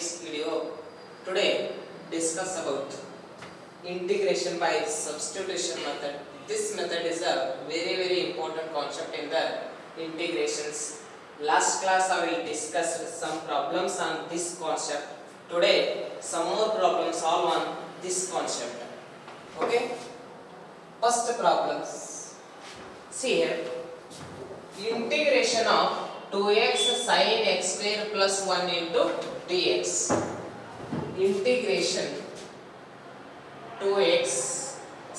next video. Today discuss about integration by substitution method. This method is a very important concept in the integrations. Last class I will discuss some problems on this concept. Today some more problems solve on this concept. Okay? First problems. See here. Integration of 2x sin x square plus 1 into dx. Integration 2x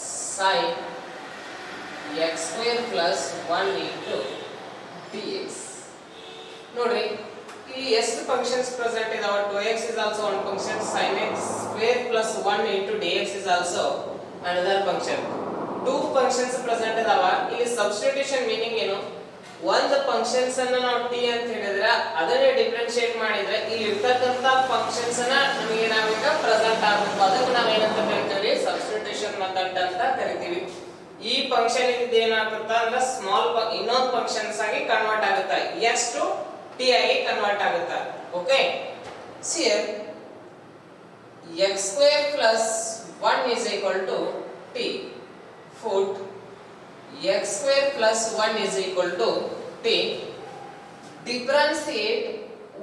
sin x square plus 1 into dx. ನೋಡ್ರಿ ಇಲ್ಲಿ ಎಷ್ಟು functions present ಇದಾವ 2x is also one function, sin x square plus 1 into dx is also another function. Two functions present ಇದಾವ. ಇಲ್ಲಿ substitution meaning ಏನು? ಒಂದು functions ಅನ್ನು ನಾವು t ಅಂತ ಹೇಳಿದ್ರೆ ಅದನ್ನೇ ಡಿಫರೆನ್ಶಿಯೇಟ್ ಮಾಡಿದ್ರೆ ಇಲ್ಲಿ ಇರ್ತಕ್ಕಂತ ಫಂಕ್ಷನ್ಸ್ ಅನ್ನ ನಮಗೆ ಏನಾಗಬೇಕು ಪ್ರೆಸೆಂಟ್ ಆಗಬೇಕು. ಅದಕ್ಕೆ ನಾವು ಏನಂತ ಕರಿತೀವಿ? ಸಬ್ಸ್ಟಿಟ್ಯೂಷನ್ ಮೆಥಡ್ ಅಂತ ಕರಿತೀವಿ. ಈ ಫಂಕ್ಷನ್ ಇದು ಏನಾಗುತ್ತೆ ಅಂದ್ರೆ ಸ್ಮಾಲ್ ಇನ್ನೊಂದು ಫಂಕ್ಷನ್ಸ್ ಆಗಿ ಕನ್ವರ್ಟ್ ಆಗುತ್ತೆ. x ಟು t ಆಗಿ ಕನ್ವರ್ಟ್ ಆಗುತ್ತೆ. Okay, C x square plus 1 is equal to t. Foot x square plus 1 is equal to t. Differentiate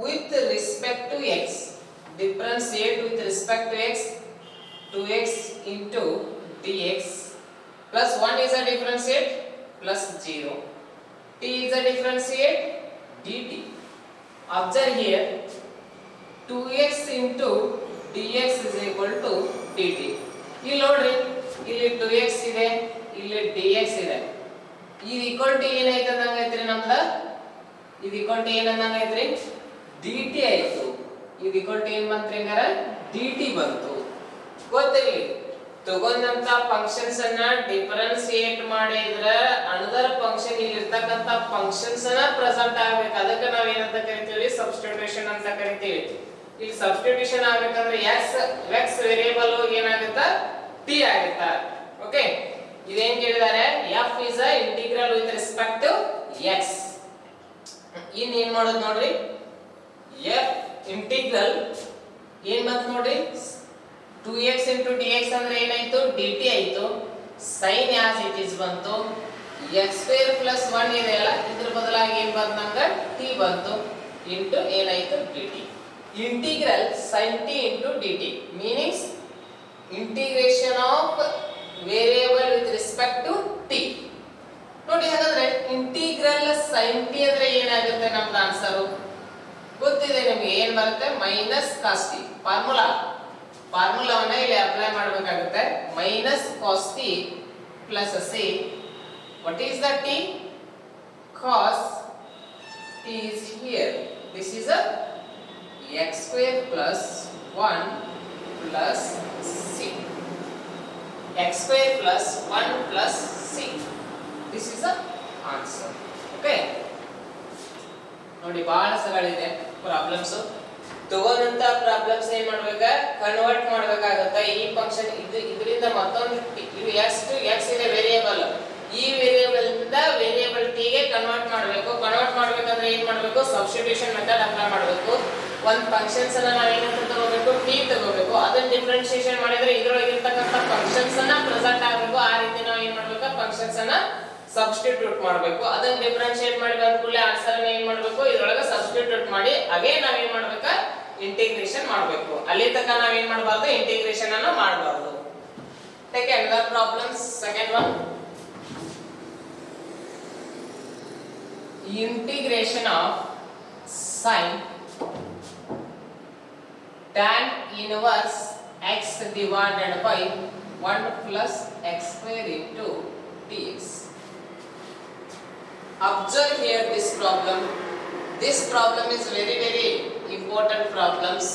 with respect to x. Differentiate with respect to x. 2x into dx plus 1 is a differentiate plus 0. t is a differentiate dt. Observe here 2x into dx is equal to dt. ಇಲ್ಲಿ ನೋಡ್ರಿ, ಇಲ್ಲಿ 2x ಇದೆ, ಇಲ್ಲಿ dx ಇದೆ. ಇದು equal to ಏನಾಯ್ತು ಅಂದಂಗೈತ್ರಿ? ನಮ್ದ ಇದು ಈಕ್ವಲ್ ಟು ಏನಂದಂಗೈತ್ರಿ? dt ಆಯ್ತು. ಇದು ಈಕ್ವಲ್ ಟು ಏನ್ ಬಂತ್ರಿ? ಹಂಗಾರ dt ಬಂತು. ಗೊತ್ತಿರಲಿ, ತಗೊಂಡಂತ ಫಂಕ್ಷನ್ಸ್ ಅನ್ನ ಡಿಫರೆನ್ಶಿಯೇಟ್ ಮಾಡಿದ್ರೆ ಅನದರ್ ಫಂಕ್ಷನ್ ಇಲ್ಲಿ ಇರ್ತಕ್ಕಂತ ಫಂಕ್ಷನ್ಸ್ ಅನ್ನ ಪ್ರೆಸೆಂಟ್ ಆಗ್ಬೇಕು. ಅದಕ್ಕೆ ನಾವ್ ಏನಂತ ಕರಿತೀವಿ? ಸಬ್ಸ್ಟಿಟ್ಯೂಷನ್ ಅಂತ ಕರಿತೀವಿ. ಇಲ್ಲಿ ಸಬ್ಸ್ಟಿಟ್ಯೂಷನ್ ಆಗ್ಬೇಕಂದ್ರೆ x ವೇರಿಯೇಬಲ್ ಏನಾಗುತ್ತಾ? t ಆಗುತ್ತಾ. ಓಕೆ, ಇದೇನ್ ಕೇಳಿದಾರೆ? f is a integral with respect to x. ಇನ್ ಏನ್ ಮಾಡೋದು ನೋಡ್ರಿ, f ಇಂಟಿಗ್ರಲ್ ಏನ್ ಬಂತು ನೋಡ್ರಿ, 2x into dx ಅಂದ್ರೆ ಏನಾಯ್ತು? dt ಆಯ್ತು. sin as it is ಬಂತು. x square plus 1 ಇದೆಯಲ್ಲ, ಇದ್ರ ಬದಲಾಗಿ ಏನ್ ಬಂತು? ನಮ್ಗೆ t ಬಂತು into ಏನಾಯ್ತು? dt. Integral sin t into dt means integration of variable with respect to t. ನೋಡಿ, ಹಾಗಾದ್ರೆ ಇಂಟಿಗ್ರಲ್ sin t ಅಂದ್ರೆ ಏನಾಗುತ್ತೆ? ನಮ್ದು ಆನ್ಸರ್ ಗೊತ್ತಿದೆ ನಿಮಗೆ. ಏನ್ ಬರುತ್ತೆ? Minus cos t. ಫಾರ್ಮುಲಾವನ್ನ ಇಲ್ಲಿ ಅಪ್ಲೈ ಮಾಡಬೇಕಾಗುತ್ತೆ. Minus cos t plus c. what is the t? cos t is here. this is a x square plus 1 plus c. x square plus 1 plus c. this is the answer. okay, ನೋಡಿ ಬಹಳ ಸರಳಿದೆ problems. ತಗೊಂಡಂತ problems ಏನ್ ಮಾಡ್ಬೇಕ? Convert ಮಾಡಬೇಕಾಗುತ್ತೆ. ಈ function ಇದರಿಂದ ಮತ್ತೊಂದು ಇದು x ಇದೆ ವೇರಿಯೇಬಲ್. ಈ ವೇರಿಯೇಬಲ್ ಇಂದ ವೇರಿಯೇಬಲ್ t ಗೆ ಕನ್ವರ್ಟ್ ಮಾಡಬೇಕು. ಕನ್ವರ್ಟ್ ಮಾಡಬೇಕಂದ್ರೆ ಏನ್ ಮಾಡಬೇಕು? ಸಬ್ಸ್ಟಿಟ್ಯೂಷನ್ ಮೆಥಡ್ ಅಪ್ಲೈ ಮಾಡಬೇಕು. ಒಂದು ಫಂಕ್ಷನ್ಸ್ ಅನ್ನ ನಾವು ಏನಂತ ತಗೋಬೇಕು? t ತಗೋಬೇಕು. ಅದನ್ನ ಡಿಫರೆನ್ಶಿಯೇಷನ್ ಮಾಡಿದ್ರೆ ಇದರೊಳಗೆ ಇರತಕ್ಕಂತ ಫಂಕ್ಷನ್ಸ್ ಅನ್ನ ಪ್ರೆಸೆಂಟ್ ಆಗಬೇಕು. ಆ ರೀತಿ ನಾವು ಏನ್ ಮಾಡಬೇಕು? ಫಂಕ್ಷನ್ಸ್ ಅನ್ನ ಸಬ್ಸ್ಟಿಟ್ಯೂಟ್ ಮಾಡಬೇಕು. ಅದನ್ನ ಡಿಫರೆನ್ಶಿಯೇಟ್ ಮಾಡಿ ಬಂದ ಕೂಡಲೇ ಆನ್ಸರ್ ಅನ್ನ ಏನ್ ಮಾಡಬೇಕು? ಇದರೊಳಗೆ ಸಬ್ಸ್ಟಿಟ್ಯೂಟ್ ಮಾಡಿ ಅಗೇನ್ ನಾವ್ ಏನ್ ಮಾಡಬೇಕು? ಇಂಟಿಗ್ರೇಷನ್ ಮಾಡಬೇಕು. ಅಲ್ಲಿ ತನಕ ನಾವ್ ಏನ್ ಮಾಡಬಾರದು? ಇಂಟಿಗ್ರೇಷನ್ ಅನ್ನ ಮಾಡಬಾರದು. Take another problems. second one, integration of sin tan inverse x divided by 1 plus x square into dx. Observe here this problem. This problem is very important problems.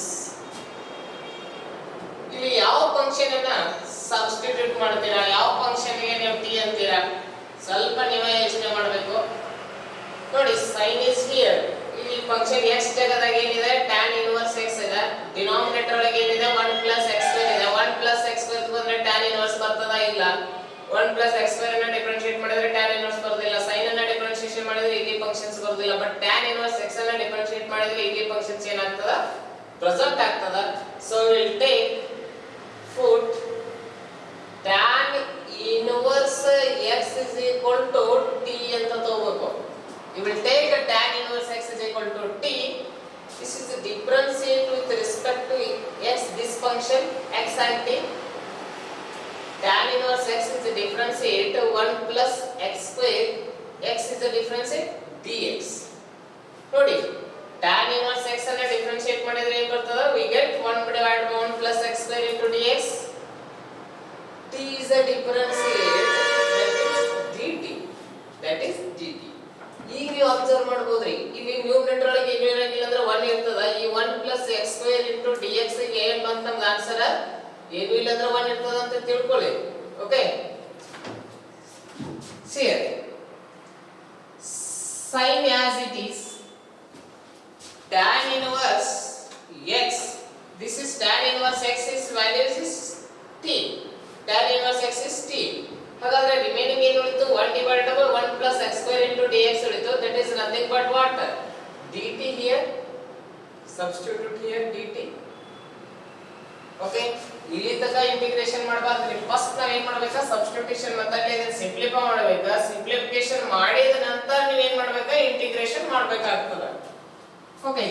ಇಲ್ಲಿ ಯಾವ ಫಂಕ್ಷನ್ ಅನ್ನ ಸಬ್ಸ್ಟಿಟ್ಯೂಟ್ ಮಾಡ್ತೀರಾ? ಯಾವ function ಗೆ ನೀವು t ಅಂತೀರಾ? ಸ್ವಲ್ಪ ನೀವು ಯೋಚನೆ ಮಾಡಬೇಕು. ನೋಡಿ, sin is here. ಇಲ್ಲಿ ಫಂಕ್ಷನ್ x ಜಾಗದಾಗ ಏನಿದೆ? tan inverse x ಇದೆ. ಡಿನಾಮಿನೇಟರ್ ಒಳಗೆ ಏನಿದೆ? 1 plus x square ಇದೆ. 1 plus x square ಬಂದ್ರೆ tan inverse ಬರ್ತದಾ? ಇಲ್ಲ. 1 plus x square ಅನ್ನು ಡಿಫರೆನ್ಶಿಯೇಟ್ ಮಾಡಿದ್ರೆ tan inverse ಬರೋದಿಲ್ಲ. sin ಅನ್ನು ಡಿಫರೆನ್ಶಿಯೇಟ್ ಮಾಡಿದ್ರೆ ಇಲ್ಲಿ ಫಂಕ್ಷನ್ಸ್ ಬರೋದಿಲ್ಲ. ಬಟ್ tan inverse x ಅನ್ನು ಡಿಫರೆನ್ಶಿಯೇಟ್ ಮಾಡಿದ್ರೆ ಇಲ್ಲಿ ಫಂಕ್ಷನ್ಸ್ ಏನಾಗ್ತದ? ಪ್ರೆಸೆಂಟ್ ಆಗ್ತದ. So will take foot tan inverse x is equal to t ಅಂತ ತಗೋಬೇಕು. You will take a tan inverse x is equal to t. This is the differentiate with respect to x, this function x and t. Tan inverse x is the differentiate 1 plus x square, x is the differentiate dx. ನೋಡಿ tan inverse x ಅನ್ನು differentiate ಮಾಡಿದ್ರೆ ಏನು ಬರ್ತದ? We get 1 divided by 1 plus x square into dx. T is a differentiate, that is dt. ಈಗ ನೀವು observe ಮಾಡಬಹುದ್ರಿ, ಇಲ್ಲಿ numerator ಒಳಗೆ ಏನು ಇರಂಗಿಲ್ಲ ಅಂದ್ರೆ 1 ಇರ್ತದ. ಈ 1 plus x square into dx ಗೆ ಏನು ಬಂತ ನಮಗೆ ಆನ್ಸರ್? ಏನು ಇಲ್ಲ ಅಂದ್ರೆ 1 ಇರ್ತದ ಅಂತ ತಿಳ್ಕೊಳ್ಳಿ. Okay, see here, sin as it is tan inverse x, this is tan inverse x is value is t, tan inverse x is t. ಹಾಗಾದ್ರೆ ರಿಮೈನಿಂಗ್ ಏನು ಉಳಿತು? 1 divided by 1 plus x square into dx ಉಳಿತು. That is nothing but what? dt here. Substitute here dt. Okay, ಇಲ್ಲಿ ತನಕ integration ಮಾಡಬಾರ್ದು. First ನಾವು ಏನು ಮಾಡಬೇಕಾ? ಸಬ್ಸ್ಟಿಟ್ಯೂಷನ್ ಮೆಥಡ್ ಇದನ್ನ ಸಿಂಪ್ಲಿಫೈ ಮಾಡಬೇಕಾ. ಸಿಂಪ್ಲಿಫಿಕೇಶನ್ ಮಾಡಿದ ನಂತರ ನೀವು ಏನು ಮಾಡಬೇಕಾ? ಇಂಟಿಗ್ರೇಷನ್ ಮಾಡಬೇಕಾಗ್ತದೆ. ಓಕೆ,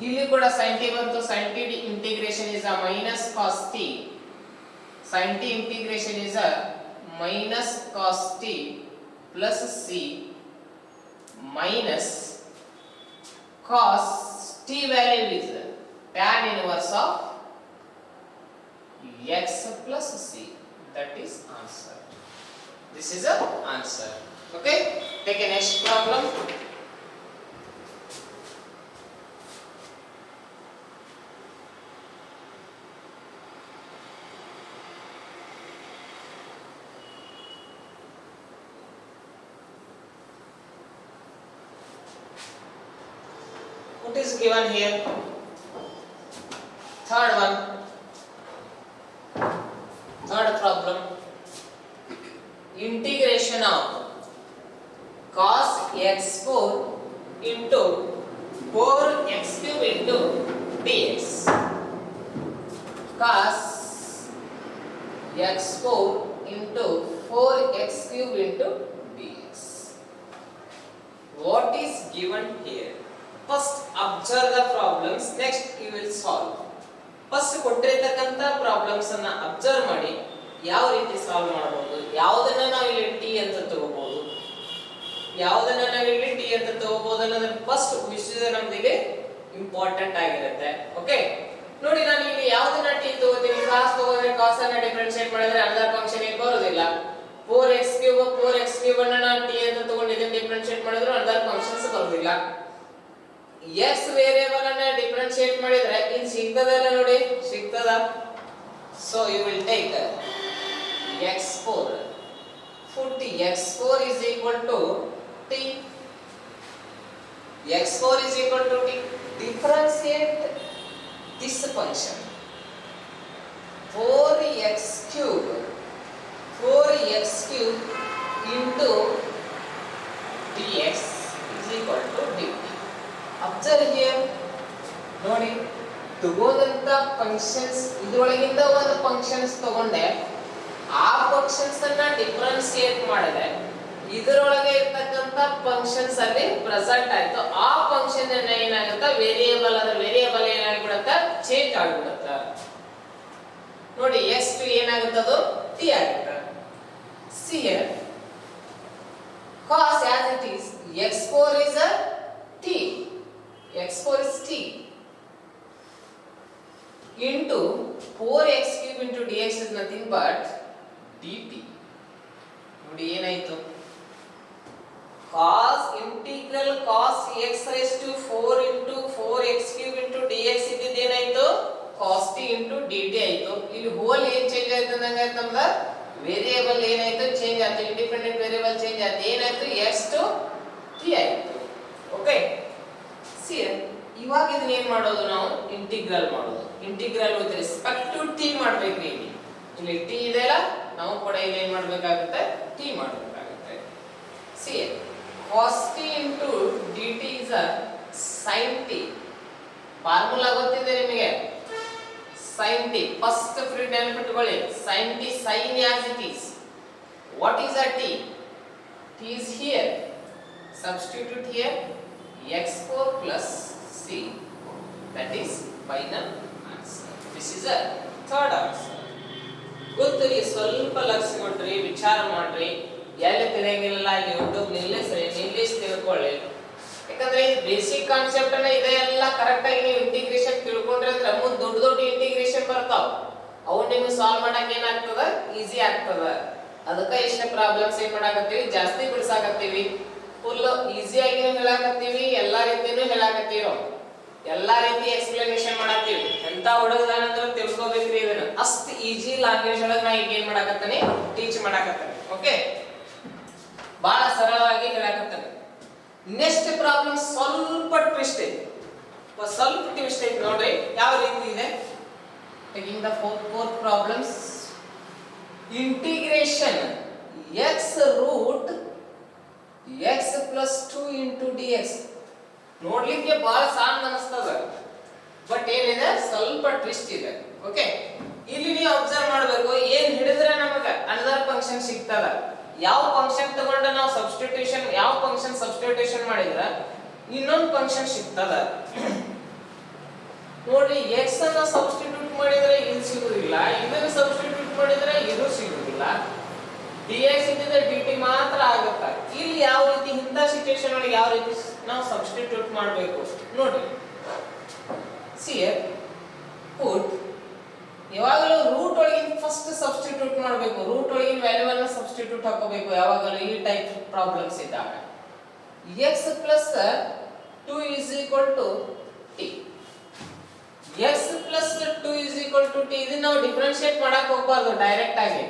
ಇಲ್ಲಿ ಕೂಡ sin t ಬಂತು. sin t integration is a minus cos t. sin t integration is a minus cos t plus c minus cos t value is tan inverse of x plus c. That is answer. This is a answer. Okay, take a next problem. What is given here? Third one, third problem. Integration of cos x4 into 4x cube into dx. Cos x4 into 4x cube into dx. What is given here? First observe the problems, next you will solve. First ಕೊಟ್ಟಿರತಕ್ಕಂತ problems ಅನ್ನ observe ಮಾಡಿ ಯಾವ ರೀತಿ solve ಮಾಡಬಹುದು, ಯಾವುದನ್ನ ನಾವು ಇಲ್ಲಿ T ಅಂತ ತಗೋಬಹುದು, ಯಾವುದನ್ನ ನಾವು ಇಲ್ಲಿ ಟಿ ಅಂತ ತಗೋಬಹುದು ಅನ್ನೋದ್ರ ಫಸ್ಟ್ ವಿಷಯ ನಮ್ದಿಗೆ ಇಂಪಾರ್ಟೆಂಟ್ ಆಗಿರುತ್ತೆ. ಓಕೆ, ನೋಡಿ ನಾನು ಇಲ್ಲಿ ಯಾವುದನ್ನ ಟಿ ತಗೋತೀನಿ? ಕಾಸ್ ತಗೋದ್ರೆ ಕಾಸ್ ಅನ್ನ ಡಿಫರೆನ್ಶಿಯೇಟ್ ಮಾಡಿದ್ರೆ ಅನದರ್ ಫಂಕ್ಷನ್ ಏನು ಬರೋದಿಲ್ಲ. 4x3 ಅನ್ನ ನಾನು ಟಿ ಅಂತ ತಗೊಂಡಿದ್ದೀನಿ, ಡಿಫರೆನ್ಶಿಯೇಟ್ ಮಾಡಿದ್ರೆ ಅನದರ್ ಫಂಕ್ಷನ್ಸ್ ಬರೋದಿಲ್ಲ. x ವೇರಿಯಬಲ್ ಅನ್ನ ಡಿಫರೆನ್ಶಿಯೇಟ್ ಮಾಡಿದ್ರೆ ಇಲ್ಲಿ ಸಿಗ್ತದಲ್ಲ, ನೋಡಿ ಸಿಗ್ತದ. So you will take x4, put x4 is equal to t, x4 is equal to t, differentiate this function 4x cube into dx is equal to dt. Observe here, ನೋಡಿ ತಗೋದಂತ functions ಇದರೊಳಗಿಂದ ಒಂದು functions ತಗೊಂಡೆ, ಆ functions ಅನ್ನ differentiate ಮಾಡಿದೆ, ಇದರೊಳಗೆ ಇರ್ತಕ್ಕಂತ functions ಅಲ್ಲಿ present ಆಯ್ತು. ಆ ಫಂಕ್ಷನ್ ಏನಾಗುತ್ತೆ? ವೇರಿಯೇಬಲ್, ಅದರ ವೇರಿಯೇಬಲ್ ಏನಾಗಿಬಿಡುತ್ತೆ? ಚೇಂಜ್ ಆಗಿಬಿಡುತ್ತೆ. ನೋಡಿ x2 ಏನಾಗುತ್ತೆ? ಅದು t ಆಗುತ್ತೆ. See here, cos as it is, x4 is a t, x4 is t into 4x cube into dx is nothing but dt. ನೋಡಿ ಏನಾಯ್ತು? cos integral cos x raised to 4 into 4x cube into dx ಇದ್ದಿದ್ದು ಏನಾಯ್ತು? cos t into dt ಆಯ್ತು. ಇಲ್ಲಿ hole ಏನ್ change ಆಯ್ತು ಅಂದಂಗಾಯ್ತು? ನಮ್ದ variable ಏನಾಯ್ತು? ಚೇಂಜ್ ಆಯ್ತು. ಇಂಡಿಪೆಂಡೆಂಟ್ ವೇರಿಯೇಬಲ್ ಚೇಂಜ್ ಆಯ್ತು. ಏನಾಯ್ತು? x to t ಆಯ್ತು. ಓಕೆ, ಸಿ ಇವಾಗ ಇದನ್ನ ಏನ್ ಮಾಡೋದು? ನಾವು ಇಂಟಿಗ್ರಲ್ ಮಾಡೋದು. Integral with respect to t ಮಾಡ್ಬೇಕ್ರಿ. ಇಲ್ಲಿ t ಇದೆಲ್ಲ, ನಾವು ಕೂಡ ಇಲ್ಲಿ ಏನ್ ಮಾಡ್ಬೇಕಾಗುತ್ತೆ? t ಮಾಡ್ಬೇಕಾಗುತ್ತೆ. See, cos t into dt is a sin t formula ಗೊತ್ತಿದೆ ನಿಮಗೆ, sin t. ಫಸ್ಟ್ ಫ್ರೀ ನೆನಪಿಟ್ಟುಕೊಳ್ಳಿ, sin t sin as it is. What is a t? T is here. Substitute here x4 plus c. That is final answer. This is a third answer. ಗೊತ್ತಿರಿ, ಸ್ವಲ್ಪ ಲಕ್ಷ ಕೊಟ್ರಿ, ವಿಚಾರ ಮಾಡ್ರಿ, ಎಲ್ಲಿ ತಿಳಿಯಂಗಿಲ್ಲ ಅಲ್ಲಿ YouTube ನಿಲ್ಲಿಸಿ ತಿಳ್ಕೊಳ್ಳಿ. ಯಾಕಂದ್ರೆ ಈ ಬೇಸಿಕ್ ಕಾನ್ಸೆಪ್ಟ್ ಅನ್ನ ಇದೆಲ್ಲ ಕರೆಕ್ಟ್ ಆಗಿ ನೀವು ಇಂಟಿಗ್ರೇಷನ್ ತಿಳ್ಕೊಂಡ್ರೆ ಅಂದ್ರೆ ಮುಂದೆ ದೊಡ್ಡ ದೊಡ್ಡ ಇಂಟಿಗ್ರೇಷನ್ ಬರ್ತಾವ, ಅವು ನಿಮ್ಗೆ ಸಾಲ್ವ್ ಮಾಡಕ್ ಏನಾಗ್ತದ, ಈಸಿ ಆಗ್ತದ. ಅದಕ್ಕೆ ಇಷ್ಟ ಪ್ರಾಬ್ಲಮ್ಸ್ ಏನ್ ಮಾಡಾಕತ್ತೀವಿ, ಜಾಸ್ತಿ ಬಿಡ್ಸಾಕತ್ತೀವಿ, ಫುಲ್ ಈಸಿಯಾಗಿ ಹೇಳಾಕತ್ತೀವಿ, ಎಲ್ಲಾ ರೀತಿನೂ ಹೇಳಾಕತ್ತೀವಿ, ಎಲ್ಲಾ ರೀತಿ ಎಕ್ಸ್ಪ್ಲನೇಷನ್ ಮಾಡಾಕತ್ತೀವಿ. ಎಂತ ಹುಡುಗದಾನಂದ್ರೆ ತಿಳ್ಕೊಬೇಕ್ರಿ ಇದನ್ನ, ಅಷ್ಟು ಈಜಿ ಲ್ಯಾಂಗ್ವೇಜ್ ಒಳಗೆ ನಾ ಈಗ ಏನ್ ಮಾಡಾಕತ್ತೀನಿ, ಟೀಚ್ ಮಾಡಾಕತ್ತೀನಿ. ಓಕೆ, ಬಹಳ ಸರಳವಾಗಿ ಹೇಳಾಕತ್ತೀನಿ. ನೆಕ್ಸ್ಟ್ ಪ್ರಾಬ್ಲಮ್ ಸ್ವಲ್ಪ ಟ್ವಿಸ್ಟ್ ಐತಿ, ಸ್ವಲ್ಪ ಟ್ವಿಸ್ಟ್ ಐತಿ ನೋಡ್ರಿ ಯಾವ ರೀತಿ ಇದೆ. Taking the fourth problems. Integration x root x plus 2 into dx. ನೋಡ್ಲಿಕ್ಕೆ ಬಹಳ ಸಣ್ಣ ಅನಿಸ್ತದ, ಬಟ್ ಏನಿದೆ ಸ್ವಲ್ಪ ಟ್ವಿಸ್ಟ್ ಇದೆ. ಓಕೆ, ಇಲ್ಲಿ ನೀವು ಅಬ್ಸರ್ವ್ ಮಾಡಬೇಕು, ಏನ್ ಹಿಡಿದ್ರೆ ನಮಗ ಅನದರ್ ಫಂಕ್ಷನ್ ಸಿಗ್ತದ. ಯಾವ ಫಂಕ್ಷನ್ ತಗೊಂಡ ನಾವು ಸಬ್ಸ್ಟಿಟ್ಯೂಷನ್, ಯಾವ ಫಂಕ್ಷನ್ ಸಬ್ಸ್ಟಿಟ್ಯೂಷನ್ ಮಾಡಿದ್ರ ಇನ್ನೊಂದು ಫಂಕ್ಷನ್ ಸಿಗ್ತದ. ನೋಡಿ, x ಅನ್ನ ಸಬ್ಸ್ಟಿಟ್ಯೂಟ್ ಮಾಡಿದ್ರೆ ಇದು ಸಿಗುದಿಲ್ಲ, ಇದನ್ನ ಸಬ್ಸ್ಟಿಟ್ಯೂಟ್ ಮಾಡಿದ್ರೆ ಇದು ಸಿಗುದಿಲ್ಲ, dx ಇದ್ದಿದ್ರೆ dt ಮಾತ್ರ ಆಗುತ್ತೆ. ಇಲ್ಲಿ ಯಾವ ರೀತಿ ಇಂಥ ಸಿಚುಯೇಷನ್ ಒಳಗೆ ಯಾವ ರೀತಿ ನಾವು ಸಬ್ಸ್ಟಿಟ್ಯೂಟ್ ಮಾಡಬೇಕು ನೋಡಿ. ಸಿ ಪುಟ್ ಯಾವಾಗಲೂ ರೂಟ್ ಒಳಗಿನ ಫಸ್ಟ್ ಸಬ್ಸ್ಟಿಟ್ಯೂಟ್ ಮಾಡಬೇಕು, ರೂಟ್ ಒಳಗಿನ ವ್ಯಾಲ್ಯೂ ಅನ್ನು ಸಬ್ಸ್ಟಿಟ್ಯೂಟ್ ಹಾಕೋಬೇಕು ಯಾವಾಗಲೂ ಈ ಟೈಪ್ ಪ್ರಾಬ್ಲಮ್ಸ್ ಇದ್ದಾಗ. x plus 2 is equal to t. x plus 2 is equal to t. ಇದನ್ನ ನಾವು ಡಿಫರೆನ್ಶಿಯೇಟ್ ಮಾಡಕ್ ಹೋಗಬಾರ್ದು, ಡೈರೆಕ್ಟ್ ಆಗಿ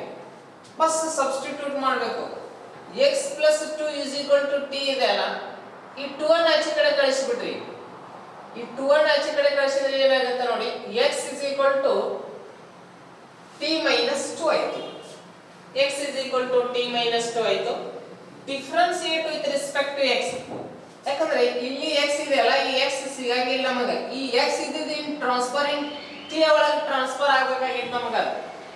ಬಸ್ ಸಬ್ಸ್ಟಿಟ್ಯೂಟ್ ಮಾಡಬೇಕು. x plus 2 is equal to t ಇದೆ ಅಲ್ಲ, ಈ 2 ಅನ್ನು ಆಚೆ ಕಡೆ ಕಳಿಸಿಬಿಡ್ರಿ. ಈ 2 ಅನ್ನು ಆಚೆ ಕಡೆ ಕಳಿಸಿದ್ರೆ ಏನಾಗುತ್ತೆ ನೋಡಿ, x is equal to t minus 2 ಆಯ್ತು. x is equal to t minus 2 ಆಯ್ತು. Differentiate with respect to x. ಯಾಕಂದ್ರೆ ಇಲ್ಲಿ x ಇದೆ ಅಲ್ಲ, ಈ x ಸಿಗಂಗಿಲ್ಲ ನಮಗೆ. ಈ x ಇದ್ದಿದ್ದು ಇನ್ ಟ್ರಾನ್ಸ್ಫರಿಂಗ್ t ಒಳಗೆ ಟ್ರಾನ್ಸ್ಫರ್ ಆಗಬೇಕಾಗಿತ್ತು ನಮಗೆ.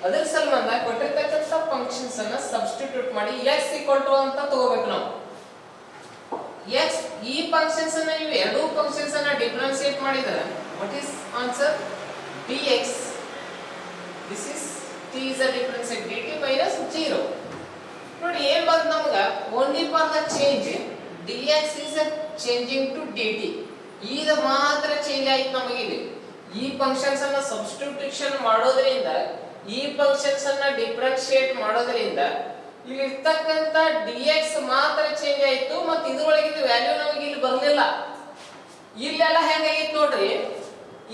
ಅದರ ಸಂಬಂಧ ಕೊಟ್ಟಿರ್ತಕ್ಕಂಥ ಫಂಕ್ಷನ್ಸ್ ಅನ್ನ ಸಬ್ಸ್ಟಿಟ್ಯೂಟ್ ಮಾಡಿ x equal to ಅಂತ ತಗೋಬೇಕು ನಾವು. x ಈ ಫಂಕ್ಷನ್ಸ್ ಅನ್ನ ನೀವು ಎರಡು ಫಂಕ್ಷನ್ಸ್ ಅನ್ನ ಡಿಫರೆನ್ಶಿಯೇಟ್ ಮಾಡಿದ್ರೆ what is answer, dx. this is t is a differentiate dt minus 0. ನೋಡಿ ಏನ್ ಬಂತು ನಮಗೆ, only for the change dx is a changing to dt. ಈಗ ಮಾತ್ರ ಚೇಂಜ್ ಆಯ್ತು ನಮಗೆ. ಇಲ್ಲಿ ಈ ಫಂಕ್ಷನ್ಸ್ ಅನ್ನ ಸಬ್ಸ್ಟಿಟ್ಯೂಷನ್ ಮಾಡೋದ್ರಿಂದ, ಈ ಫಂಕ್ಷನ್ಸ್ ಅನ್ನ ಡಿಫರೆನ್ಶಿಯೇಟ್ ಮಾಡೋದ್ರಿಂದ ಇಲ್ಲಿ ಇರ್ತಕ್ಕಂತ dx ಮಾತ್ರ ಚೇಂಜ್ ಆಯ್ತು, ಮತ್ತೆ ಇದರೊಳಗಿನ ವ್ಯಾಲ್ಯೂ ನಮಗೆ ಇಲ್ಲಿ ಬರಲಿಲ್ಲ. ಇಲ್ಲೆಲ್ಲ ಹೆಂಗಾಗಿತ್ತು ನೋಡ್ರಿ,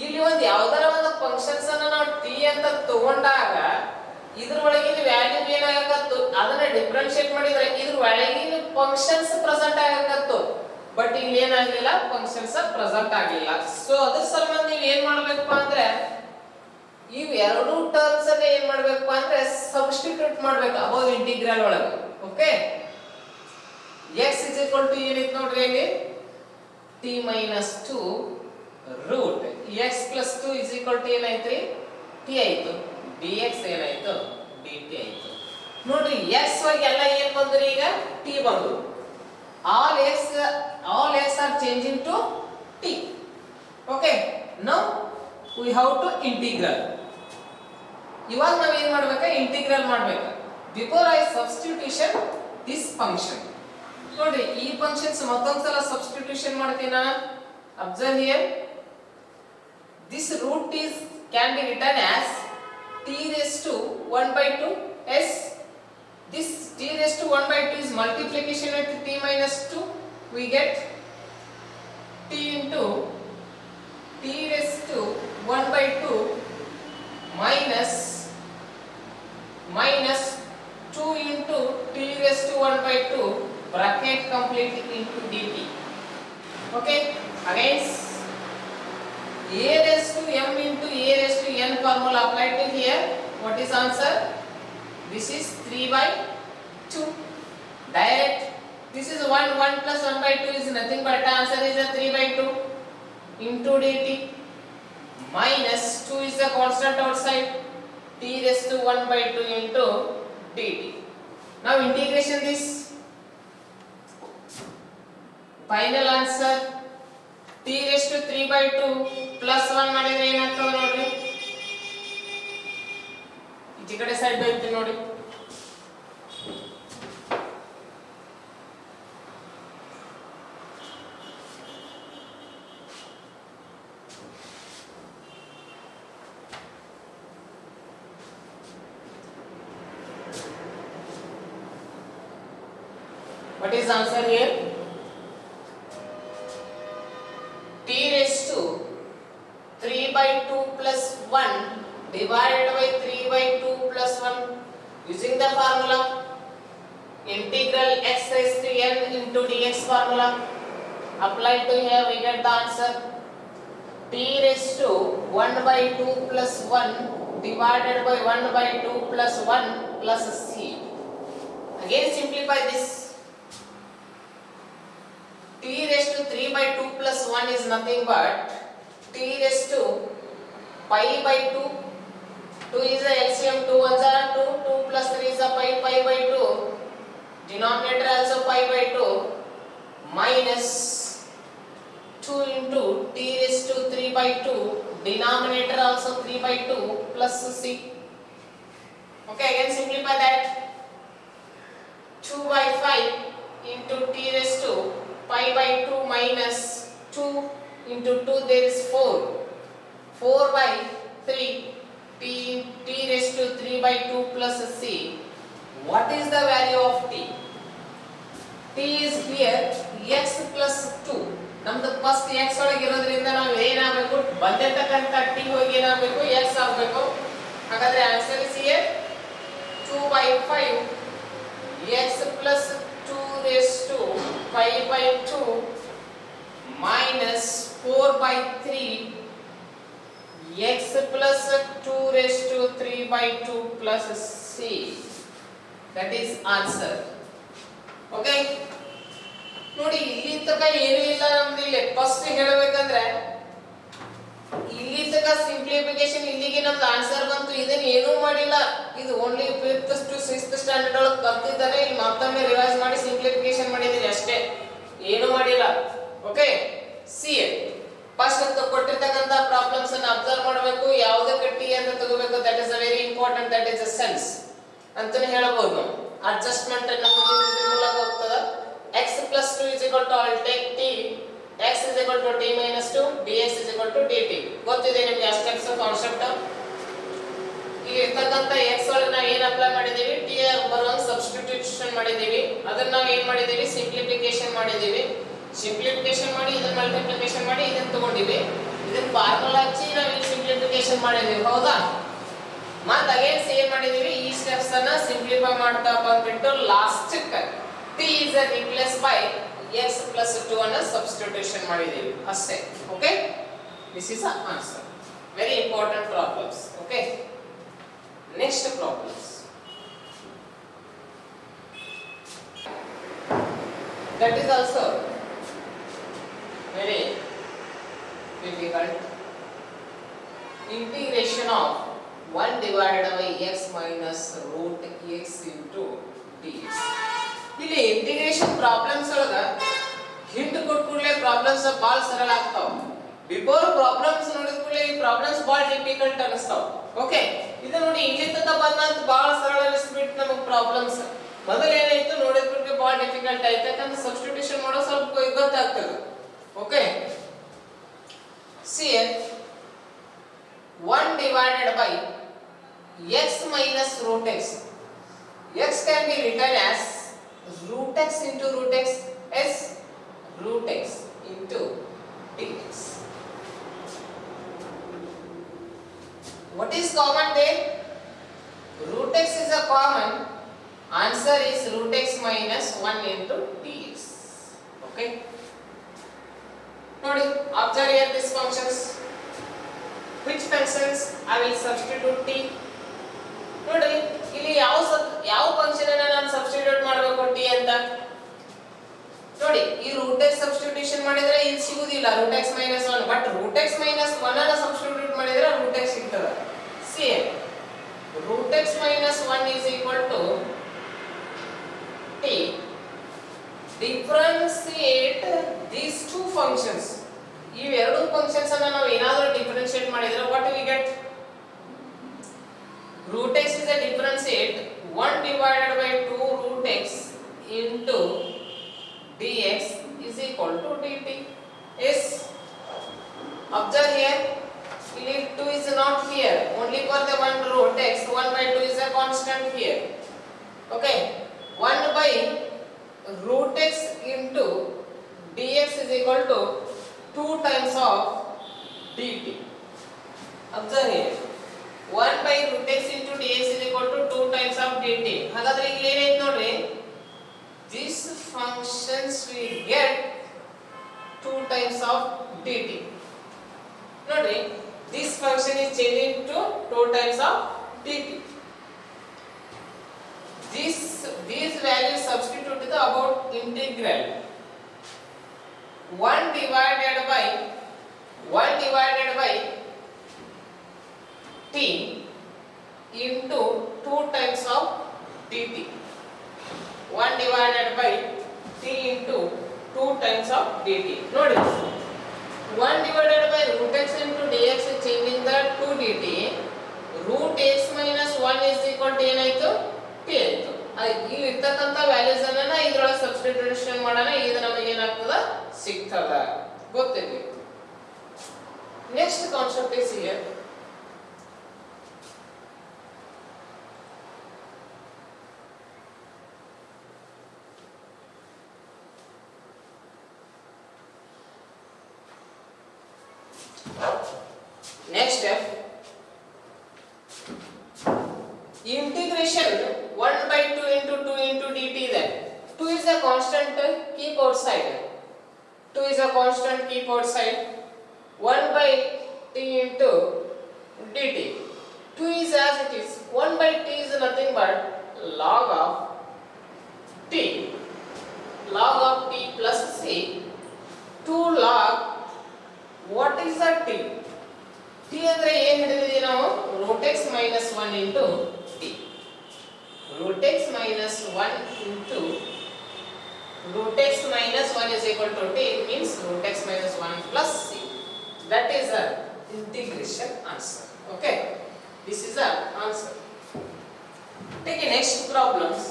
ಇಲ್ಲಿ ಒಂದು ಯಾವ್ದಾರ ಒಂದು ಫಂಕ್ಷನ್ಸ್ ಅನ್ನ ನಾವು t ಅಂತ ತಗೊಂಡಾಗ ಇದರೊಳಗಿನ ವ್ಯಾಲ್ಯೂ ಏನಾಗಕತ್ತು, ಅದನ್ನ ಡಿಫರೆನ್ಶಿಯೇಟ್ ಮಾಡಿದ್ರೆ ಇದ್ರ ಒಳಗಿನ ಫಂಕ್ಷನ್ಸ್ ಪ್ರೆಸೆಂಟ್ ಆಗಕತ್ತು. ಬಟ್ ಇಲ್ಲಿ ಏನಾಗಲಿಲ್ಲ, ಫಂಕ್ಷನ್ಸ್ ಪ್ರೆಸೆಂಟ್ ಆಗಲಿಲ್ಲ. ಸೊ ಅದ್ರ ಸಂಬಂಧ ನೀವು ಏನ್ ಮಾಡ್ಬೇಕಪ್ಪ ಅಂದ್ರೆ, ಇವು ಎರಡು ಟರ್ಮ್ಸ್ ಅನ್ನ ಏನ್ ಮಾಡ್ಬೇಕಪ್ಪ ಅಂದ್ರೆ ಸಬ್ಸ್ಟಿಟ್ಯೂಟ್ ಮಾಡ್ಬೇಕು ಅಬೌವ್ ಇಂಟಿಗ್ರಲ್ ಒಳಗೆ. Okay, x is equal to ಏನಿತ್ತು ನೋಡ್ರಿ ಇಲ್ಲಿ, t minus 2 root x plus 2 is equal to ಏನಾಯ್ತ್ರಿ, t ಆಯ್ತು. dx ಏನಾಯ್ತು, dt ಆಯ್ತು. ನೋಡ್ರಿ x ಒಳಗೆ ಎಲ್ಲ ಏನ್ ಬಂದ್ರಿ, ಈಗ t ಬಂದು. all x are changing to t. okay, now we have to integral. ಇವಾಗ ನಾವು ಏನು ಮಾಡಬೇಕು, ಇಂಟಿಗ್ರಲ್ ಮಾಡಬೇಕು. Before I substitution this function. ನೋಡ್ರಿ ಈ ಫಂಕ್ಷನ್ಸ್ ಮತ್ತೊಂದ್ಸಲ ಸಬ್ಸ್ಟಿಟ್ಯೂಷನ್ ಮಾಡ್ತೀನ. Observe here, this root is can be written as t raised to 1 by 2 s. This t raised to 1 by 2 is multiplication with t minus 2. We get t into t raised to 1 by 2 minus 2 into t raised to 1 by 2 bracket complete into dt. Okay, against a raised to m into a raised to n formula applied to here. What is answer? This is 3 by 2. Direct. This is 1 plus 1 by 2 is nothing but answer is a 3 by 2 into dt. minus 2 is the constant outside, t raised to 1 by 2 into dt. Now integration this. Final answer t raised to 3 by 2 plus 1 ಮಾಡಿದ್ರೆ ಏನಾಗ್ತದೆ ನೋಡ್ರಿ, ಈ ಕಡೆ side Byrathi ನೋಡಿ. What is answer here? T raised to 3 by 2 plus 1 divided by 3 by 2 plus 1 using the formula integral x raised to n into dx formula applied to here, we get the answer t raised to 1 by 2 plus 1 divided by 1 by 2 plus 1 plus c. Again simplify this. T raised to 3 by 2 plus 1 is nothing but t raised to pi by 2. 2 is a LCM, 2 ones are 2, 2 plus 3 is a pi by 2. Denominator also pi by 2 minus 2 into t raised to 3 by 2. Denominator also 3 by 2 plus c. Okay, again simplify that. 2 by 5 into t raised to pi by 2 minus 2 into 2 there is 4. 4 by 3 t raised to 3 by 2 plus c. What is the value of t? T is here x plus 2. ನಮ್ದು first x ಒಳಗೆ ಇರೋದ್ರಿಂದ ನಾವು ಏನಾಗಬೇಕು, ಬಂದಿರತಕ್ಕಂತ t ಹೋಗಿ ಏನಾಗಬೇಕು x ಆಗಬೇಕು. ಹಾಗಾದ್ರೆ answer is here 2 by 5 x plus 2 raised to pi by 2 minus 4 by 3 x plus 2 raised to 3 by 2 plus c. That is answer. Okay, ನೋಡಿ ಇಲ್ಲಿ ತನಕ ಏನು ಇಲ್ಲ ನಮ್ದು. ಇಲ್ಲಿ ಫಸ್ಟ್ ಹೇಳಬೇಕಂದ್ರೆ ಇಲ್ಲಿ ತನಕ ಸಿಂಪ್ಲಿಫಿಕೇಶನ್ ಇಲ್ಲಿಗೆ ನಮ್ದು ಆನ್ಸರ್ ಬಂತು. ಇದನ್ನ ಏನೂ ಮಾಡಿಲ್ಲ, ಇದು only 5th to 6th standard ಒಳಗೆ ಕಲ್ತಿದ್ದಾನೆ. ಇಲ್ಲಿ ಮತ್ತೊಮ್ಮೆ ರಿವೈಸ್ ಮಾಡಿ ಸಿಂಪ್ಲಿಫಿಕೇಶನ್ ಮಾಡಿದ್ದೀನಿ ಅಷ್ಟೇ, ಏನು ಮಾಡಿಲ್ಲ. ಓಕೆ, ಸಿ ಫಸ್ಟ್ ಕೊಟ್ಟಿರ್ತಕ್ಕಂಥ ಪ್ರಾಬ್ಲಮ್ಸ್ ಅನ್ನು ಅಬ್ಸರ್ವ್ ಮಾಡಬೇಕು. ಯಾವುದಕ್ಕೆ ಟಿ ಅಂತ ತಗೋಬೇಕು, that is a very important, that is a sense ಅಂತಾನೆ ಹೇಳಬಹುದು. ನಾವು ಅಡ್ಜಸ್ಟ್ಮೆಂಟ್ ಅನ್ನು ಮೂಲಕ ಹೋಗ್ತದ. x plus 2 is equal to, I'll take t, x is equal to t minus 2, dx is equal to dt. ಗೊತ್ತಿದೆ ನಿಮಗೆ ಅಷ್ಟೆಕ್ಸ್ ಕಾನ್ಸೆಪ್ಟ್. ಈಗ ಇರ್ತಕ್ಕಂಥ x ಒಳಗೆ ನಾವು ಏನು ಅಪ್ಲೈ ಮಾಡಿದೀವಿ, t ಬರುವಂಗ ಸಬ್ಸ್ಟಿಟ್ಯೂಷನ್ ಮಾಡಿದೀವಿ. ಅದನ್ನ ನಾವು ಏನು ಮಾಡಿದೀವಿ, ಸಿಂಪ್ಲಿಫಿಕೇಶನ್ ಮಾಡಿದೀವಿ. ಸಿಂಪ್ಲಿಫಿಕೇಶನ್ ಮಾಡಿ ಇದನ್ನ ಮಲ್ಟಿಪ್ಲಿಕೇಶನ್ ಮಾಡಿ ಇದನ್ನ ತಗೊಂಡಿವಿ. ಇದನ್ನ ಫಾರ್ಮುಲಾ ಹಚ್ಚಿ ನಾವು ಇಲ್ಲಿ ಸಿಂಪ್ಲಿಫಿಕೇಶನ್ ಮಾಡಿದೀವಿ, ಹೌದಾ? ಮತ್ತೆ ಅಗೇನ್ ಸೇಮ್ ಮಾಡಿದೀವಿ. ಈ ಸ್ಟೆಪ್ಸ್ ಅನ್ನ ಸಿಂಪ್ಲಿಫೈ ಮಾಡ್ತಾ ಬಂದ್ಬಿಟ್ಟು last t is replaced by x plus 2 ಅನ್ನು ಸಬ್ಸ್ಟಿಟ್ಯೂಷನ್ ಮಾಡಿದೀವಿ ಅಷ್ಟೇ. Okay, this is the answer. Very important problems. Okay, next problems. That is also very difficult. Integration of 1 divided by x minus root x into dx. ಇಲ್ಲಿ integration problems ಒಳಗ hint ಕೊಟ್ಟ ಕೂಡಲೇ problems ಬಹಳ ಸರಳ ಆಗ್ತಾವ. Before problems ನೋಡಿದ ಕೂಡಲೇ ಈ ಪ್ರಾಬ್ಲಮ್ಸ್ ಬಹಳ ಡಿಫಿಕಲ್ಟ್ ಅನಿಸ್ತಾವ. ಓಕೆ, ಇದು ನೋಡಿ ಇಲ್ಲಿ ತನಕ ಬಂದಂತ ಬಹಳ ಸರಳ ಅನಿಸ್ಬಿಟ್ಟು ನಮಗೆ ಪ್ರಾಬ್ಲಮ್ಸ್. ಮೊದಲು ಏನಾಯ್ತು ನೋಡಿದ ಕೂಡಲೇ ಬಹಳ ಡಿಫಿಕಲ್ಟ್ ಆಯ್ತು, ಯಾಕಂದ್ರೆ ಸಬ್ಸ್ಟಿಟ್ಯೂಷನ್ ಮಾಡೋ ಸ್ವಲ್ಪ ಗೊತ್ತಾಗ್ತದೆ. Okay, C 1 divided by x minus root x. X can be written as root x into root x, s root x into dx. What is common there? Root x is a common. Answer is root x minus 1 into dx. Okay, nodi observe here these functions. Which functions I will substitute t? ನೋಡಿ ಇಲ್ಲಿ ಯಾವ function ಅನ್ನ ನಾನು substitute ಮಾಡಬೇಕು t ಅಂತ. ನೋಡಿ ಈ root x substitution ಮಾಡಿದ್ರೆ ಇಲ್ಲಿ ಸಿಗುದಿಲ್ಲ root x - 1, but root x - 1 ಅನ್ನ substitute See here, root x minus 1 is equal to t. Differentiate these two functions. ಇವೆರಡು ಫಂಕ್ಷನ್ಸ್ ಅನ್ನು ನಾವು ಏನಾದರೂ ಡಿಫರೆನ್ಷಿಯೇಟ್ ಮಾಡಿದ್ರೆ what do we get? Root x is a differentiate 1 divided by 2 root x into dx is equal to dt. Yes, observe here, if 2 is not here, only for the one root x, 1 by 2 is a constant here. Okay, 1 by root x into dx is equal to 2 times of dt. Observe here, 1 by root x into dx is equal to 2 times of dt. ಹಾಗಾದ್ರೆ ಇಲ್ಲಿ ಏನಾಯ್ತು ನೋಡ್ರಿ, this functions we get 2 times of dt. ನೋಡ್ರಿ, this function is changing to 2 times of dt. These values substituted about integral 1 divided by t into 2 times of dt. 1 divided by t into 2 times of dt. ನೋಡಿ, 1 divided by root x into dx is changing the 2 dt. root x minus 1 is equal to ಏನಾಯ್ತು, t ಆಯ್ತು. ಇಲ್ಲಿ ಇರ್ತಕ್ಕಂಥ values ಅನ್ನ ಇದರೊಳಗೆ substitution ಮಾಡೋಣ, ಇದು ನಮಗೆ ಏನಾಗ್ತದ, ಸಿಗ್ತದ, ಗೊತ್ತಿದೆ. Next concept is here. Next step, integration 1 by 2 into 2 into dt. Then 2 is a constant, keep outside. 2 is a constant, keep outside. 1 by t into dt. 2 is as it is. 1 by t is nothing but log of t. Log of t plus c. 2 log, what is the t? t ಅಂದ್ರೆ ಏನು ಹಿಡಿದಿದ್ದೀವಿ ನಾವು, root x minus 1 into t. root x minus 1 into root x minus 1 is equal to t, means root x minus 1 plus c. That is the integration answer. Okay, this is the answer. Take the next problems.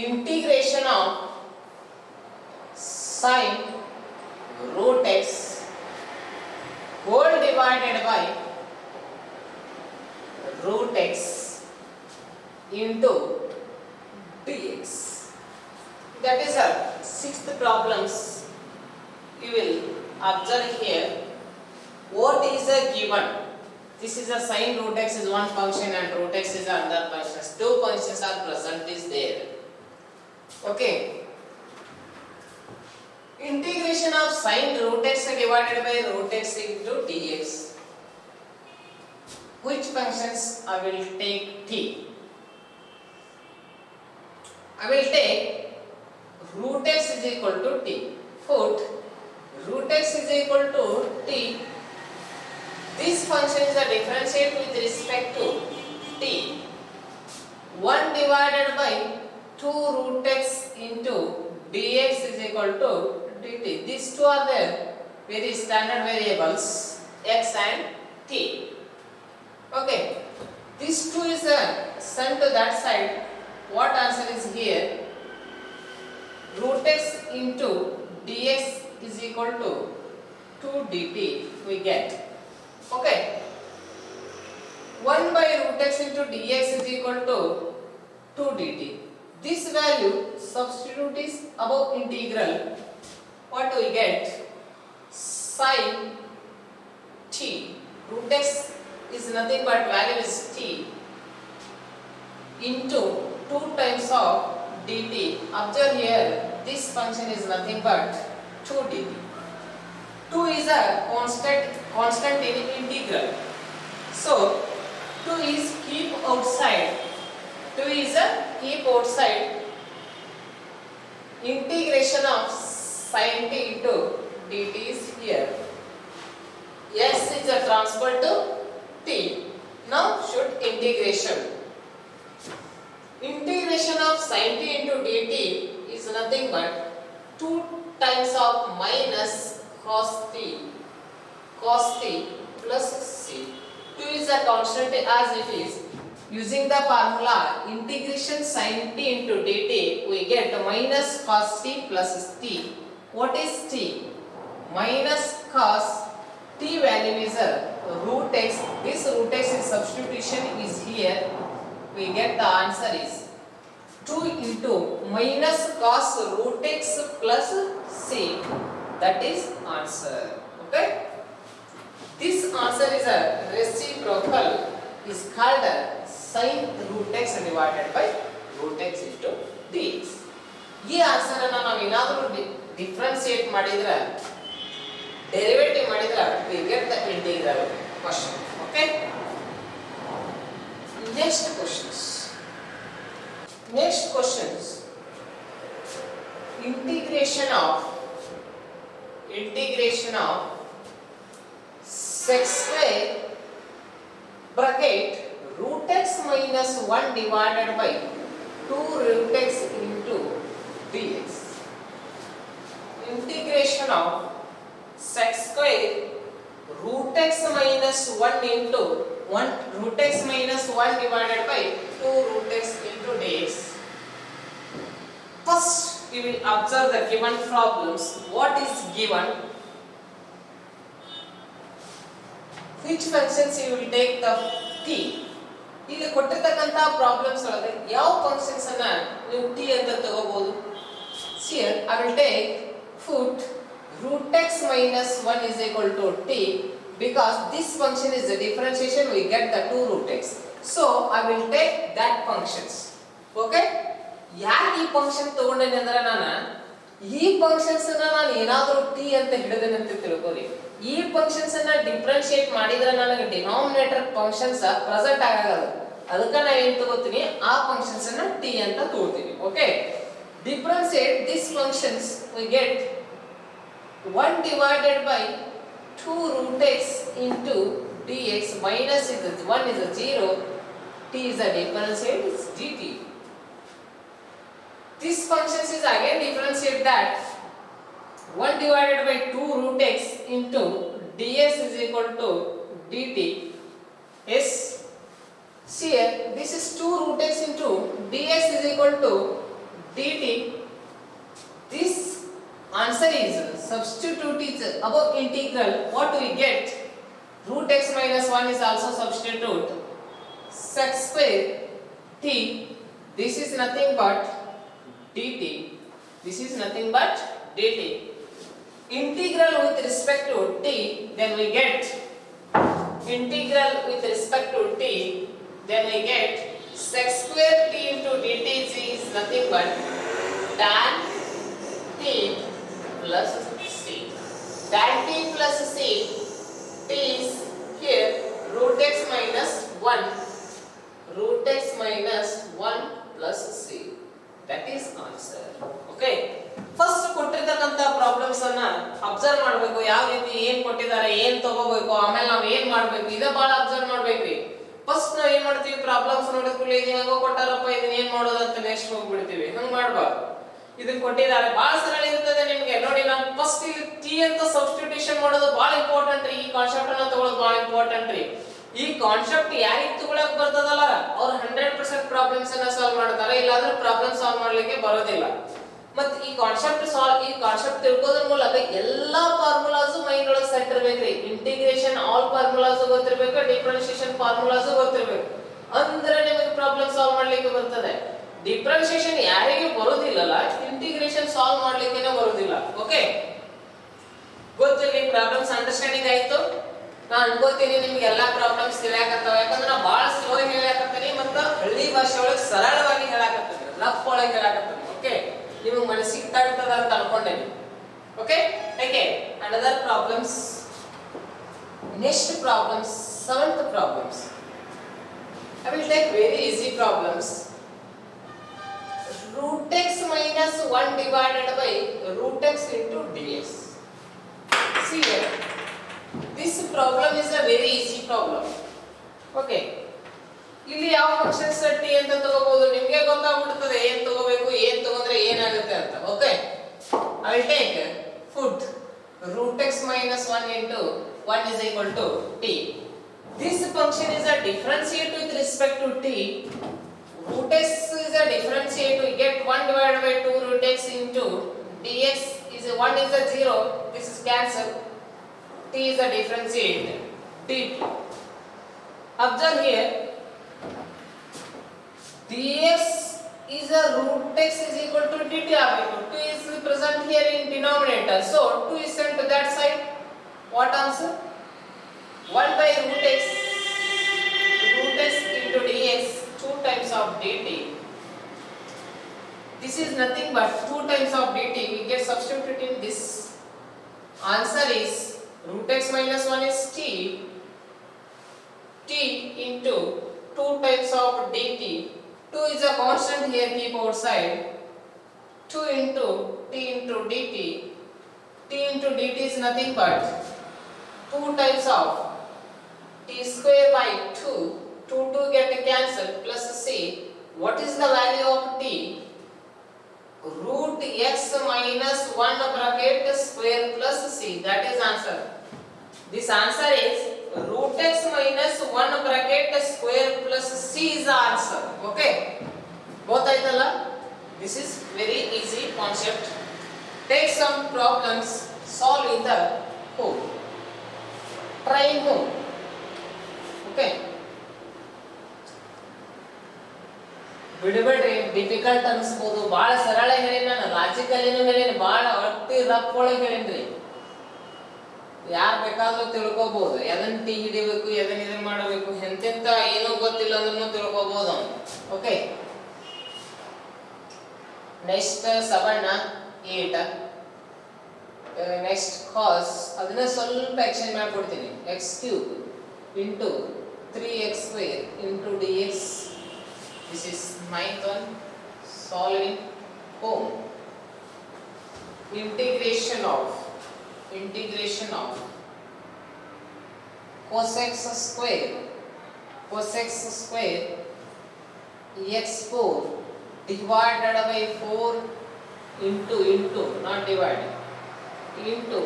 Integration of sine root x whole divided by root x into dx. That is our sixth problems. You will observe here what is a given. This is a sine root x is one function and root x is another function. Two functions are present is there. Okay. Integration of sine root x divided by root x into dx. Which functions I will take t? I will take root x is equal to t. Put root x is equal to t. This function is a differentiate with respect to t. 1 divided by 2 root x into dx is equal to dt. These two are the very standard variables x and t. Okay, this 2 is sent to that side. What answer is here? Root x into dx is equal to 2 dt we get. Okay, 1 by root x into dx is equal to 2 dt. This value substitute is above integral. What do we get? Sin t. Root x is nothing but value is t into 2 times of dt. Observe here, this function is nothing but 2 dt. 2 is a constant in integral. So 2 is keep outside. 2 is a keep outside integration of sin t into dt is here. S is a transfer to t. Now should integration. Integration of sin t into dt is nothing but 2 times of minus cos t plus c. 2 is a constant as it is. Using the formula integration sin t into dt, we get minus cos t plus t. What is t? Minus cos t value is a root x. This root x is substitution is here. We get the answer is 2 into minus cos root x plus c. That is answer. Okay. This answer is a reciprocal, is called a sin root x divided by root x into dx. ಈ answer ಅನ್ನು ನಾವು ಏನಾದರೂ differentiate ಮಾಡಿದ್ರೆ derivative ಮಾಡಿದ್ರೆ we get the integral question. Okay. Next questions. Integration of sec square bracket root x minus 1 divided by 2 root x into dx. Integration of sec square root x minus 1 into 1 root x minus 1 divided by 2 root x into dx. First we will observe the given problems. What is given? Which functions you will take the t? ಇಲ್ಲಿ ಕೊಟ್ಟಿರತಕ್ಕಂತ problems ಒಳಗೆ ಯಾವ functions ಅನ್ನ ನೀವು t ಅಂತ ತಗೋಬಹುದು? Here I will take put root x minus 1 is equal to t, because this function is the differentiation, we get the 2 root x. So I will take that functions. Okay. ಯಾಕೆ ಈ function ತಗೊಂಡೇನೆ ಅಂದ್ರೆ ಈ functions ನಾನು ಏನಾದರೂ t ಅಂತ ಹಿಡಿದೇನೆ ಅಂತ ತಿಳ್ಕೊಳ್ಳಿ. ಈ ಫಂಕ್ಷನ್ಸ್ ಅನ್ನ ಡಿಫರೆನ್ಶಿಯೇಟ್ ಮಾಡಿದ್ರೆ ನನಗೆ ಡಿನಾಮಿನೇಟರ್ ಫಂಕ್ಷನ್ಸ್ ಪ್ರೆಸೆಂಟ್ ಆಗಲ್ಲ. ಅದಕ್ಕೆ ನಾನು ಏನು ತಗೋತೀನಿ, ಆ ಫಂಕ್ಷನ್ಸ್ ಅನ್ನ t ಅಂತ ತಗೋತೀನಿ. Okay. Differentiate this functions we get 1 divided by 2 root x into dx minus 1 is a 0, t is a differentiate, is dt. This function is again differentiate that 1 divided by 2 root x into dx is equal to dt. Yes, here this is 2 root x into dx is equal to dt. This answer is substitute is above integral. What we get? Root x minus 1 is also substitute. Sec square t. This is nothing but dt. This is nothing but dt. Integral with respect to t, then we get integral with respect to t, then we get sec square t into dt is nothing but tan t plus c. Tan t plus c, t is here root x minus 1, root x minus 1 plus c. That is answer. Okay. First ಕೊಟ್ಟಿರತಕ್ಕಂತ problems ಅನ್ನ observe ಮಾಡಬೇಕು. ಯಾವ ರೀತಿ ಏನ್ ಕೊಟ್ಟಿದ್ದಾರೆ, ಏನ್ ತಗೋಬೇಕು, ಆಮೇಲೆ ನಾವು ಏನ್ ಮಾಡಬೇಕು, ಇದ ಬಹಳ ಅಬ್ಸರ್ವ್ ಮಾಡ್ಬೇಕ್ರಿ. ಫಸ್ಟ್ ನಾವು ಏನ್ ಮಾಡ್ತೀವಿ, ಪ್ರಾಬ್ಲಮ್ಸ್ ನೋಡಿದ್ಕೂಡಲೇ ಇದು ಹೆಂಗೋ ಕೊಟ್ಟಾರಪ್ಪ, ಇದನ್ನ ಏನ್ ಮಾಡೋದು ಅಂತ ನೆಕ್ಸ್ಟ್ ಹೋಗ್ಬಿಡ್ತೀವಿ. ಹಂಗ ಮಾಡಬಾರ್ದು. ಇದನ್ನ ಕೊಟ್ಟಿದ್ದಾರೆ, ಬಹಳ ಸರಳ ಇರ್ತದೆ ನಿಮಗೆ. ನೋಡಿ, ನಾನು ಫಸ್ಟ್ ಇಲ್ಲಿ ಟಿ ಅಂತ ಸಬ್ಸ್ಟಿಟ್ಯೂಷನ್ ಮಾಡೋದು ಬಹಳ ಇಂಪಾರ್ಟೆಂಟ್ ರೀ. ಈ ಕಾನ್ಸೆಪ್ಟ್ ಅನ್ನ ತಗೊಳ್ಳೋದು ಬಹಳ ಇಂಪಾರ್ಟೆಂಟ್ ರೀ. ಈ ಕಾನ್ಸೆಪ್ಟ್ ಯಾರಿಗೆ ತಗೊಳಕ್ ಬರ್ತದಲ್ಲ ಅವ್ರು 100% ಪ್ರಾಬ್ಲಮ್ಸ್ ಅನ್ನ ಸಾಲ್ವ್ ಮಾಡ್ತಾರೆ, ಇಲ್ಲಾಂದ್ರೆ ಪ್ರಾಬ್ಲಮ್ ಸಾಲ್ವ್ ಮಾಡ್ಲಿಕ್ಕೆ ಬರೋದಿಲ್ಲ. ಮತ್ತೆ ಈ ಕಾನ್ಸೆಪ್ಟ್ ತಿಳ್ಕೋದ್ರ ಮೂಲಕ ಎಲ್ಲಾ ಫಾರ್ಮುಲಾಸ್ ಮೈಂಡ್ ಒಳಗೆ ಸೆಟ್ ಇರಬೇಕ್ರಿ. ಇಂಟಿಗ್ರೇಷನ್ ಆಲ್ ಫಾರ್ಮುಲಾಸ್ ಗೊತ್ತಿರಬೇಕು, ಡಿಫರೆನ್ಷಿಯೇಷನ್ ಫಾರ್ಮುಲಾಸ್ ಗೊತ್ತಿರಬೇಕು, ಅಂದ್ರೆ ನಿಮಗೆ ಪ್ರಾಬ್ಲಮ್ ಸಾಲ್ವ್ ಮಾಡ್ಲಿಕ್ಕೆ ಬರ್ತದೆ. ಡಿಫರೆನ್ಷಿಯೇಷನ್ ಯಾರಿಗೆ ಬರೋದಿಲ್ಲಲ್ಲ, ಇಂಟಿಗ್ರೇಷನ್ ಸಾಲ್ವ್ ಮಾಡ್ಲಿಕ್ಕೆ ಬರೋದಿಲ್ಲ. ಓಕೆ, ಗೊತ್ತಿರಲಿ. ಪ್ರಾಬ್ಲಮ್ಸ್ ಅಂಡರ್ಸ್ಟ್ಯಾಂಡಿಂಗ್ ಆಯ್ತು. ನಾನು ಅನ್ಕೋತೀನಿ ನಿಮ್ಗೆ ಎಲ್ಲಾ ಪ್ರಾಬ್ಲಮ್ಸ್ ತಿಳಿಯಾಕತ್ತಾವ. ಯಾಕಂದ್ರೆ ನಾ ಬಹಳ ಸ್ಲೋ ಹೇಳಾಕತ್ತೀನಿ ಮತ್ತು ಹಳ್ಳಿ ಭಾಷೆ ಒಳಗೆ ಸರಳವಾಗಿ ಹೇಳಾಕತ್ತೀನಿ, ರಫ್ ಒಳಗೆ ಹೇಳಾಕತ್ತೀನಿ. ಓಕೆ, ನಿಮಗೆ ಮನಸ್ಸಿಗೆ ತಡ್ತದ ಅಂತ ಅನ್ಕೊಂಡೇನಿ. Okay, take care. another problems. Next problems, seventh problems. I will take very easy problems. Root x minus 1 divided by root x into dx. See here, this problem is a very easy problem. Okay. ಇಲ್ಲಿ ಯಾವ functions T ಅಂತ ತಗೋಬಹುದು, ನಿಮಗೆ ಗೊತ್ತಾಗ್ಬಿಡುತ್ತದೆ ಏನ್ ತಗೋಬೇಕು, ಏನ್ ತಗೊಂಡ್ರೆ ಏನಾಗುತ್ತೆ ಅಂತ. Okay, I will take food root x minus 1 into 1 is equal to t. This function is a differentiate with respect to t. Root x is a differentiate, we get 1 divided by 2 root x into dx is 1 is a 0, this is cancel. T is a differentiate dt. Observe here, dx is a root x is equal to dt. 2 is present here in denominator, so 2 is sent to that side. What answer? 1 by root x into dx, 2 times of dt. This is nothing but 2 times of dt. We get substituted in this. Answer is root x minus 1 is t into 2 times of dt. 2 is a constant here, keep outside. 2 into t into dt. T into dt is nothing but 2 times of t square by 2. 2 get cancelled plus c. What is the value of t? Root x minus 1 bracket square plus c. That is answer. This answer is root x minus 1 bracket square plus c is the answer. Okay, both aitalla. This is very easy concept. Take some problems, solve in the home. Try in home. Okay, ಬಿಡಬೇಡ್ರಿ, difficult ಅನ್ಸ್ಬೋದು. ಭಾಳ ಸರಳ ಹೇಳೀನಿ ನಾನು, logical ಏನು ಹೇಳೀನಿ, ಭಾಳ ಒಟ್ಟಿ rough ಒಳಗೆ ಹೇಳೀನಿ. ಯಾರು ಬೇಕಾದ್ರೂ ತಿಳ್ಕೊಬಹುದು, ಎದನ್ನ ಟಿ ಹಿಡಿಬೇಕು, ಎದನ್ನ ಇದನ್ನ ಮಾಡಬೇಕು, ಎಂತೆಂತ ಏನೂ ಗೊತ್ತಿಲ್ಲ ಅಂದ್ರೂ ತಿಳ್ಕೊಬಹುದು. ಓಕೆ, ನೆಕ್ಸ್ಟ್ 7 8 ನೆಕ್ಸ್ಟ್ ಕಾಸ್ ಅದನ್ನ ಸ್ವಲ್ಪ ಎಕ್ಸ್ಚೇಂಜ್ ಮಾಡ್ಕೊಡ್ತೀನಿ. x³ into 3x² into dx. This is 9th one. Solving home. Integration of cos x square x4 divided by 4 into not divided into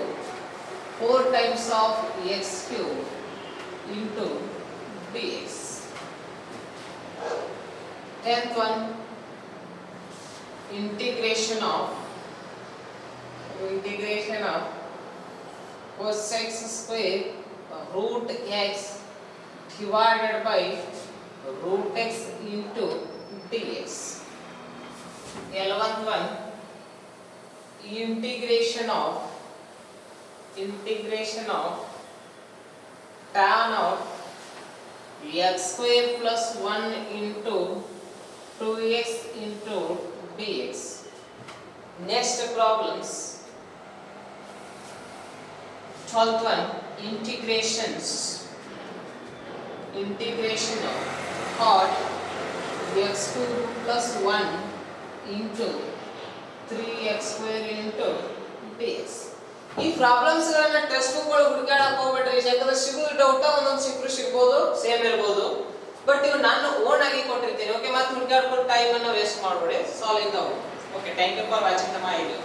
4 times of x³ into dx. 10th one, integration of cos x square root x divided by root x into dx. 11th one, integration of tan of x² plus 1 into 2x into dx. Next problems. 12th one, integration of cot x³ plus 1 into 3x² into dx. ಈ problems ಗಳನ್ನ text book ಒಳಗೆ ಹುಡುಕಾಡಕ್ಕೆ ಹೋಗ್ಬೇಡ್ರಿ, ಯಾಕಂದ್ರೆ ಸಿಗೋದು doubt, ಒಂದೊಂದು ಸಿಗ್ಬೋದು, same ಇರ್ಬೋದು. But ಇವು ನಾನು ಓನ್ ಆಗಿ ಕೊಟ್ಟಿರ್ತೀನಿ. ಓಕೆ, ಮತ್ತೆ ಹುಡುಕಾಡ್ಕೊಂಡು ಟೈಮ್ ಅನ್ನು ವೇಸ್ಟ್ ಮಾಡಬೇಡಿ. Solve in the okay, thank you for watching the my video.